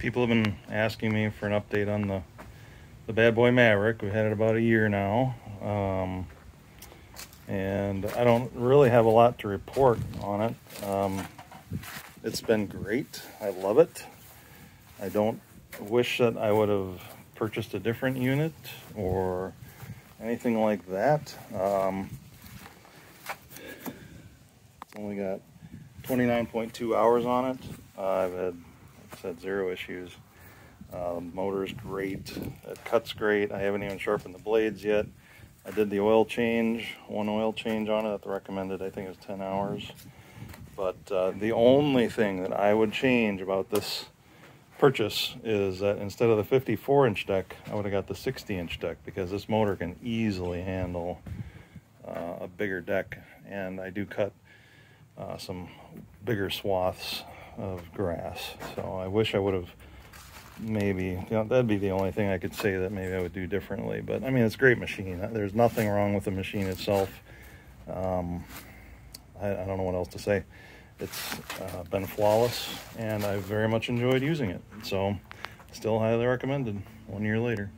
People have been asking me for an update on the Bad Boy Maverick. We've had it about a year now, and I don't really have a lot to report on it. It's been great. I love it. I don't wish that I would have purchased a different unit or anything like that. It's only got 29.2 hours on it. I've had, like I said, zero issues. Motor's great. It cuts great. I haven't even sharpened the blades yet. I did the oil change, one oil change on it at the recommended, I think it was 10 hours. But the only thing that I would change about this purchase is that instead of the 54-inch deck, I would have got the 60-inch deck, because this motor can easily handle a bigger deck, and I do cut some bigger swaths of grass. So I wish I would have maybe, that'd be the only thing I could say that maybe I would do differently. But I mean, it's a great machine. There's nothing wrong with the machine itself. I don't know what else to say. It's been flawless, and I've very much enjoyed using it. So still highly recommended 1 year later.